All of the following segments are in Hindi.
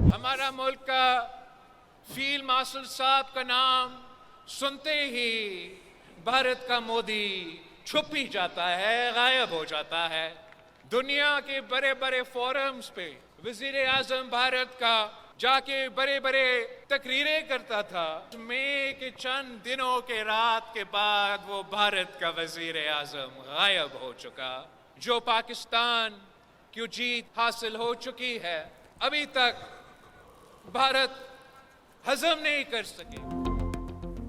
हमारा मुल्क का फील्ड मार्शल साहब का नाम सुनते ही भारत का मोदी छुप ही जाता है, गायब हो जाता है। दुनिया के बड़े बड़े फोरम्स पे वजीर आजम भारत का जाके बड़े बड़े तकरीरें करता था। मई के चंद दिनों के रात के बाद वो भारत का वजीर आजम गायब हो चुका। जो पाकिस्तान की जीत हासिल हो चुकी है, अभी तक भारत हजम नहीं कर सके।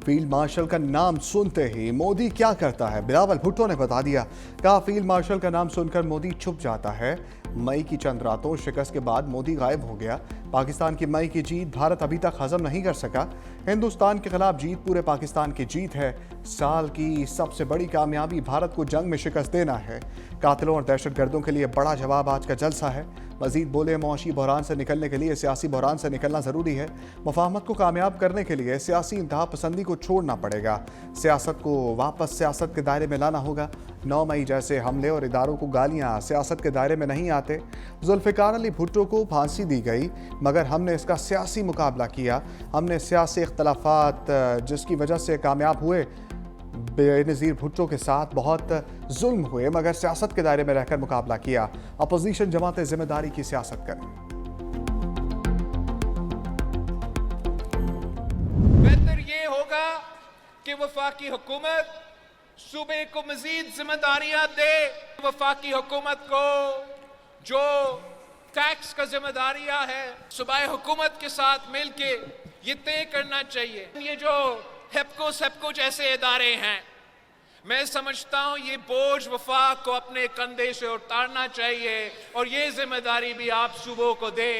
फील्ड मार्शल का नाम सुनते ही मोदी क्या करता है, बिलावल भुट्टो ने बता दिया। कहा फील्ड मार्शल का नाम सुनकर मोदी छुप जाता है। मई की चंद रातों शिकस्त के बाद मोदी गायब हो गया। पाकिस्तान की मई की जीत भारत अभी तक हजम नहीं कर सका। हिंदुस्तान के खिलाफ जीत पूरे पाकिस्तान की जीत है। साल की सबसे बड़ी कामयाबी भारत को जंग में शिकस्त देना है। कातिलों और दहशतगर्दों के लिए बड़ा जवाब आज का जलसा है। मजीद बोले, मौशी बहरान से निकलने के लिए सियासी बहरान से निकलना ज़रूरी है। मुफाहमत को कामयाब करने के लिए सियासी इंतहा पसंदी को छोड़ना पड़ेगा। सियासत को वापस सियासत के दायरे में लाना होगा। 9 मई जैसे हमले और इदारों को गालियाँ सियासत के दायरे में नहीं आते। जुल्फ़िकार अली भुट्टो को फांसी दी गई, मगर हमने इसका सियासी मुकाबला किया। हमने सियासी इख्तलाफात जिसकी वजह से कामयाब हुए। बेनज़ीर भुट्टो के साथ बहुत जुल्म हुए, मगर सियासत के दायरे में रहकर मुकाबला किया। अपोजिशन जमातें जिम्मेदारी की सियासत करें। बेहतर ये होगा कि वफाकी हुकूमत सूबे को मजीद जिम्मेदारियां दे। वफाकी हुकूमत को जो टैक्स का जिम्मेदारियां है, सूबाई हुकूमत के साथ मिलके ये तय करना चाहिए। ये जो हेप्को सेप्को जैसे इदारे हैं, मैं समझता हूं ये बोझ वफाक को अपने कंधे से उतारना चाहिए और ये जिम्मेदारी भी आप सूबों को दे।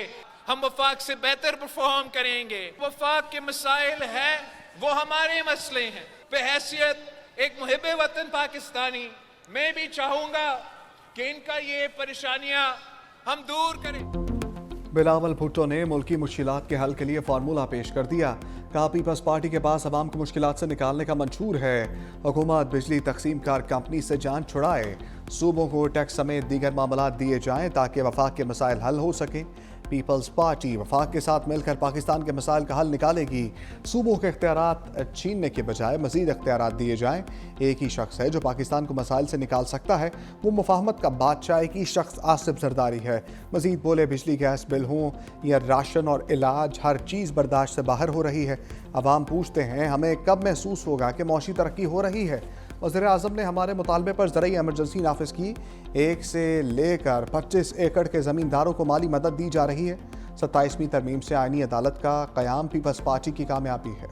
हम वफाक से बेहतर परफॉर्म करेंगे। वफाक के मसाइल हैं, वो हमारे मसले हैं। बहैसियत एक मुहिब्बे वतन पाकिस्तानी, मैं भी चाहूंगा कि इनका ये परेशानियां हम दूर करें। बिलावल भुट्टो ने मुल्की मुश्किलात के हल के लिए फार्मूला पेश कर दिया। कहा पीपल्स पार्टी के पास अवाम को मुश्किलात से निकालने का मंशूर है। हुकूमत बिजली तकसीम कार कंपनी से जान छुड़ाए। सूबों को टैक्स समेत दीगर मामलात दिए जाएं ताकि वफाक के मसाइल हल हो सके। पीपल्स पार्टी वफाक के साथ मिलकर पाकिस्तान के मसाइल का हल निकालेगी। सूबों के इख्तियारात छीनने के बजाय मजीद इख्तियारात दिए जाएं। एक ही शख्स है जो पाकिस्तान को मसाइल से निकाल सकता है, वो मुफाहमत का बादशाह एक ही शख्स आसिफ जरदारी है। मजीद बोले, बिजली गैस बिल हों या राशन और इलाज, हर चीज़ बर्दाश्त से बाहर हो रही है। अवाम पूछते हैं हमें कब महसूस होगा कि मौशी तरक्की हो रही है। वज़ीर आज़म ने हमारे मुतालबे पर ज़रूरी एमरजेंसी नाफिज की। 1 से लेकर 25 एकड़ के ज़मींदारों को माली मदद दी जा रही है। 27वीं तरमीम से आईनी अदालत का क़याम पीपल्स पार्टी की कामयाबी है।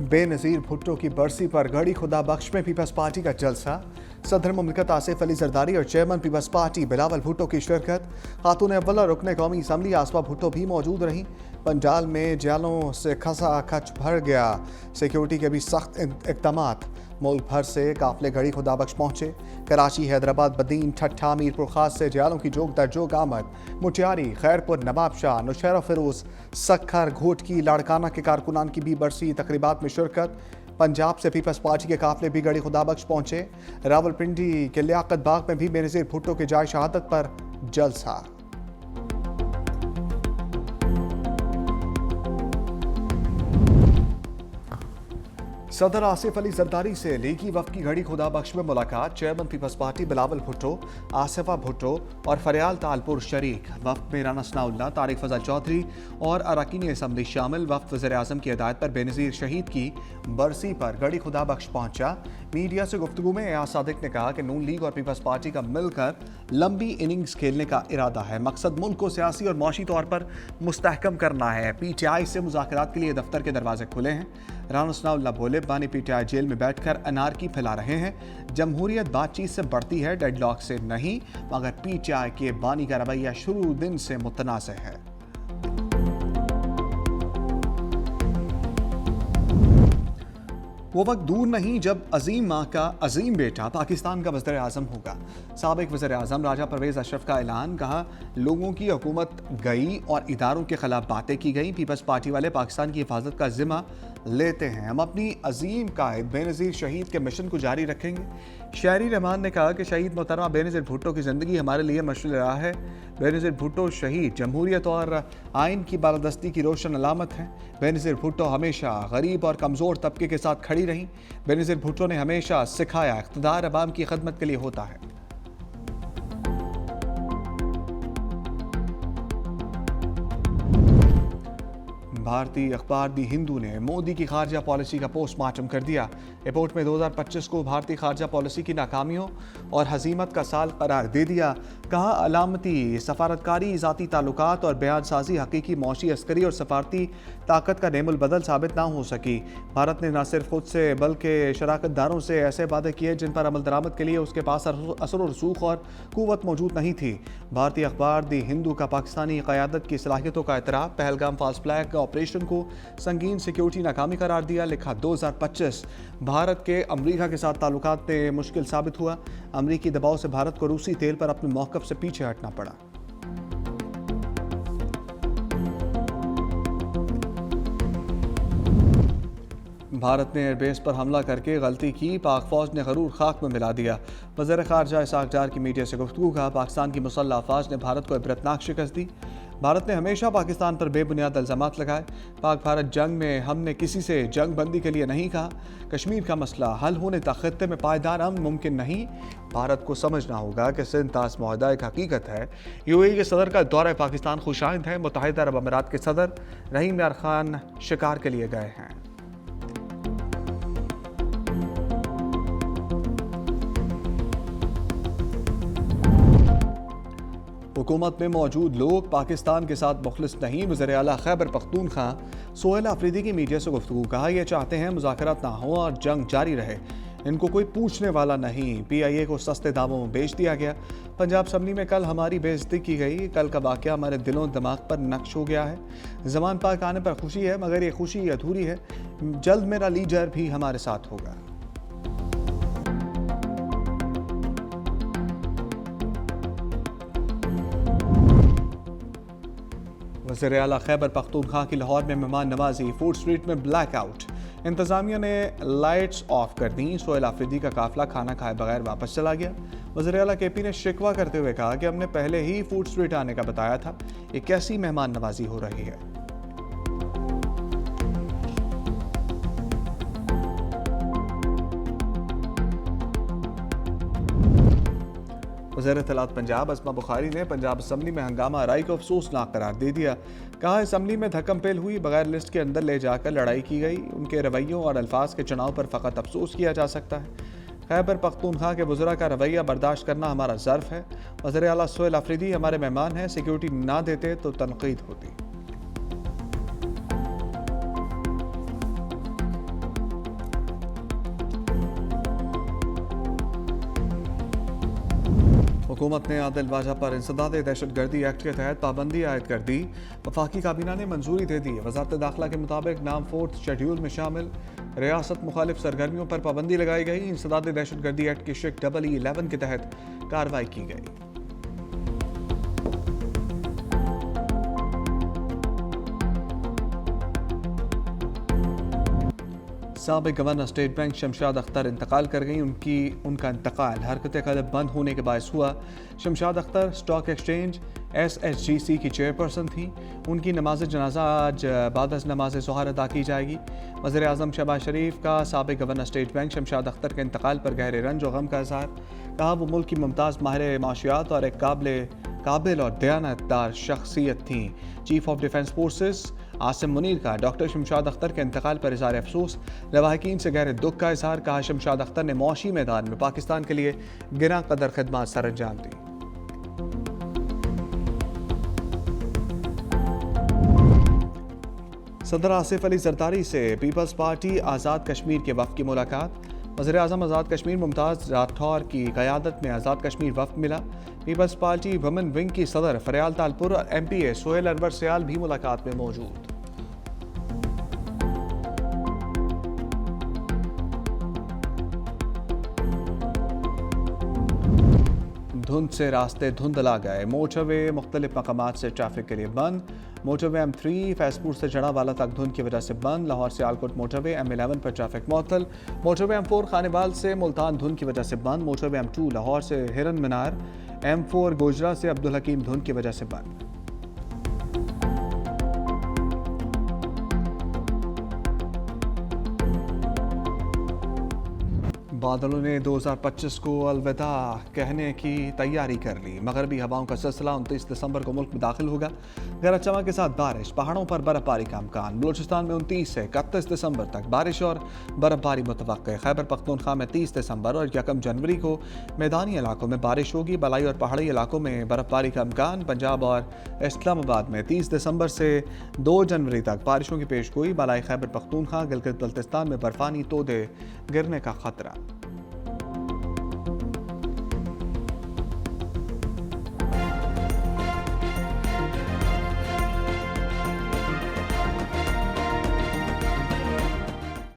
बेनज़ीर भुट्टो की बरसी पर गढ़ी खुदा बख्श में पीपल्स पार्टी का जलसा। सदर मुमलिकत आसिफ अली जरदारी और चेयरमैन पीपल्स पार्टी बिलावल भुट्टो की शिरकत। खातून अव्वल रुकन कौमी असम्बली आसफा भुट्टो भी मौजूद रहीं। पंजाल में जेलों से खसा खच भर गया। सिक्योरिटी के भी सख्त इक़दामात। मुल्क भर से काफिले गढ़ी खुदा बख्श पहुँचे। कराची, हैदराबाद, बदीन, ठट्ठा, मीरपुर खास से जेलों की जोक दर जोक आमद। मुटियारी, खैरपुर, नवाबशाह, नौशहरा फिरोज, सखर, घोटकी, लाड़काना के कारकुनान की भी बरसी तकरीबात में शिरकत। पंजाब से पीपल्स पार्टी के काफिले भी गढ़ी खुदा बख्श पहुंचे। रावलपिंडी के लियाकत बाग में भी बेनज़ीर भुट्टो के जाए शहादत पर जलसा। सदर आसिफ अली जरदारी से लीगी वफ़द की गढ़ी खुदा बख्श में मुलाकात। चेयरमैन पीपल्स पार्टी बिलावल भुट्टो, आसिफा भुट्टो और फरियाल तालपुर शरीक। वफ़द में राना सनाउल्लाह, तारिक फजल चौधरी और अरकान असम्बली शामिल। वफ़द वज़ीर आज़म की हिदायत पर बेनज़ीर शहीद की बरसी पर गढ़ी खुदा बख्श पहुंचा। मीडिया से गुफ्तगू में एयाज सादिक ने कहा कि नून लीग और पीपल्स पार्टी का मिलकर लंबी इनिंग्स खेलने का इरादा है। मकसद मुल्क को सियासी और माशी तौर पर मुस्तहकम करना है। PTI से मुज़ाकरात के लिए दफ्तर के दरवाजे खुले हैं। राना सनाउल्लाह बोले, बानी PTI जेल में बैठकर अनारकी फैला रहे हैं। जमहूरियत बातचीत से बढ़ती है, डेडलॉक से नहीं, मगर PTI के बानी का रवैया शुरू दिन से मुतनाज़ है। वो वक्त दूर नहीं जब अजीम माँ का अजीम बेटा पाकिस्तान का वज़ीर आज़म होगा। साबिक़ वज़ीर आज़म राजा परवेज़ अशरफ का ऐलान। कहा, लोगों की हुकूमत गई और इदारों के खिलाफ बातें की गई। पीपल्स पार्टी वाले पाकिस्तान की हिफाजत का जिम्मा लेते हैं। हम अपनी अजीम कायद बेनज़ीर शहीद के मिशन को जारी रखेंगे। शायरी रहमान ने कहा कि शहीद मोहतरमा बेनज़ीर भुट्टो की ज़िंदगी हमारे लिए मशअल राह है। बेनज़ीर भुट्टो शहीद जमहूरियत और आइन की बालादस्ती की रोशन अलामत हैं। बेनज़ीर भुट्टो हमेशा गरीब और कमज़ोर तबके के साथ खड़ी रहीं। बेनज़ीर भुट्टो ने हमेशा सिखाया इक़्तिदार अवाम की खिदमत के लिए होता है। भारतीय अखबार दी हिंदू ने मोदी की खारजा पॉलिसी का पोस्टमार्टम कर दिया। रिपोर्ट में 2025 को भारतीय खारजा पॉलिसी की नाकामियों और हजीमत का साल करार दे दिया। कहा अलामती सफारतकारी, ज़ाती ताल्लुकात और बयान साजी हकीकी मौशी, असकरी और सफारती ताकत का नेमुल बदल साबित ना हो सकी। भारत ने न सिर्फ खुद से बल्कि शराकतदारों से ऐसे वादे किए जिन पर अमल दरामद के लिए उसके पास असर और रसूख और कुव्वत मौजूद नहीं थी। भारतीय अखबार दी हिंदू का पाकिस्तानी क़यादत की सलाहियतों का एतराफ़, पहलगाम फास्ट फ्लैग ऑपरेशन को संगीन सिक्योरिटी नाकामी करार दिया। लिखा 2025 भारत के अमरीका के साथ ताल्लुकात में मुश्किल साबित हुआ। अमरीकी दबाव से भारत को रूसी तेल पर अपने मौक़िफ़ से पीछे हटना पड़ा। भारत ने एयरबेस पर हमला करके गलती की, पाक फौज ने गरूर खाक में मिला दिया। वज़ीर ख़ारजा इसाक डार की मीडिया से गुफ्तगू का पाकिस्तान की मुसल्लह अफ़वाज ने भारत को इबरतनाक शिकस्त दी। भारत ने हमेशा पाकिस्तान पर बेबुनियाद इल्ज़ामात लगाए। पाक भारत जंग में हमने किसी से जंग बंदी के लिए नहीं कहा। कश्मीर का मसला हल होने तक खित्ते में पायदार अमन मुमकिन नहीं। भारत को समझना होगा कि सिंध तास मुआहदा एक हकीकत है। यूएई के सदर का दौरा पाकिस्तान खुशाइंद है। मुत्तहिदा अरब अमीरात के सदर रहीम यार खान शिकार के लिए गए हैं। हुकूमत में मौजूद लोग पाकिस्तान के साथ मुखलिस नहीं। वज़ीर आला खैबर पख्तूनख्वा सोहेल आफरीदी की मीडिया से गुफ्तगू कहा ये चाहते हैं मुज़ाकरात ना हो और जंग जारी रहे। इनको कोई पूछने वाला नहीं। PIA को सस्ते दामों में बेच दिया गया। पंजाब असम्बली में कल हमारी बेइज्जती की गई। कल का वाक़या हमारे दिलों दिमाग पर नक्श हो गया है। ज़मान पाक आने पर खुशी है, मगर ये खुशी अधूरी है। जल्द मेरा लीडर भी हमारे साथ होगा। वज़ीर आला खैबर पख्तूनख्वा की लाहौर में मेहमान नवाजी, फूड स्ट्रीट में ब्लैकआउट। इंतज़ामिया ने लाइट्स ऑफ कर दी। सोहेल आफरीदी का काफिला खाना खाए बगैर वापस चला गया। वज़ीर आला KP ने शिकवा करते हुए कहा कि हमने पहले ही फूड स्ट्रीट आने का बताया था। ये कैसी मेहमान नवाजी हो रही है। वज़ीर इत्तलात पंजाब अस्मा बुखारी ने पंजाब असम्बली में हंगामा आराई को अफसोसनाक करार दे दिया। कहा असम्बली में धक्कम-पेल हुई, बगैर लिस्ट के अंदर ले जाकर लड़ाई की गई। उनके रवैयों और अल्फाज के चुनाव पर फ़कत अफसोस किया जा सकता है। खैबर पख्तूनख्वा के वज़रा का रवैया बर्दाश्त करना हमारा ज़र्फ़ है। वज़ीर आला सोहेल आफरीदी हमारे मेहमान हैं। सिक्योरिटी ना देते तो तनकीद होती। हुकूमत ने आदिल वाजा पर इंसदाद दहशतगर्दी एक्ट के तहत पाबंदी आयद कर दी। वफाकी काबीना ने मंजूरी दे दी। वज़ारत दाखिला के मुताबिक नाम 4th शेड्यूल में शामिल रियासत मुखालिफ सरगर्मियों पर पाबंदी लगाई गई। इंसदाद दहशतगर्दी एक्ट की शिक EE11 के तहत कार्रवाई की गई। साबिक governor state bank Shamshad Akhtar इंतकाल कर गई। उनका इंतकाल हरकत कदम बंद होने के बायस हुआ। Shamshad Akhtar stock exchange SSGC की चेयरपर्सन थी। उनकी नमाज जनाजा आज बाद नमाज ज़ोहर अदा की जाएगी। वज़ीर आज़म शहबाज शरीफ का साबिक governor state bank Shamshad Akhtar के इंतकाल पर गहरे रंज और गम का इज़हार। कहा वो मुल्क की मुमताज़ माहिर माशियात और एक काबिल और दयानतदार शख्सियत थी। Chief of defence forces Asim Munir का डॉक्टर शमशाद अख्तर के इंतकाल पर इज़हार अफसोस। लवाहिकीन से गहरे दुख का इज़हार। कहा शमशाद अख्तर ने मौशी मैदान में पाकिस्तान के लिए गिरा कदर खिदमत सर अंजाम दी। सदर आसिफ अली जरदारी से पीपल्स पार्टी आज़ाद कश्मीर के वफ़द की मुलाकात। वज़ीर आज़म आज़ाद कश्मीर मुमताज़ राठौर की क़यादत में आज़ाद कश्मीर वफ़द मिला। पीपल्स पार्टी वुमेन विंग की सदर फरियाल तालपुर और MPA सोहेल अनवर सयाल भी मुलाकात में मौजूद। धुंध से रास्ते धुंधला गए। मोटरवे मुख्तलिफ मकामात से ट्रैफिक के लिए बंद। मोटरवे M3 फैजपुर से जड़ावाला तक धुंध की वजह से बंद। लाहौर से आलकोट मोटरवे M11 पर ट्रैफिक मुअत्तल। मोटरवे M4 खानेवाल से मुल्तान धुंध की वजह से बंद। मोटरवे M2 लाहौर से हिरन मीनार, M4 गोजरा से अब्दुल हकीम धुंध की वजह से बंद। बादलों ने 2025 को अलविदा कहने की तैयारी कर ली। मगरबी हवाओं का सिलसिला 29 दिसंबर को मुल्क में दाखिल होगा। गरज चमक के साथ बारिश, पहाड़ों पर बर्फबारी का इम्कान। बलूचिस्तान में 29 से 31 दिसंबर तक बारिश और बर्फबारी मुतवक्के। खैबर पख्तूनख्वा में 30 दिसंबर और 1 जनवरी को मैदानी इलाकों में बारिश होगी। बलाई और पहाड़ी इलाकों में बर्फबारी का इम्कान। पंजाब और इस्लामाबाद में 30 दिसंबर से 2 जनवरी तक बारिशों की पेशगोई। बलाई खैबर पख्तूनख्वा, गिलगित बल्तिस्तान में बर्फानी तोदे गिरने का खतरा।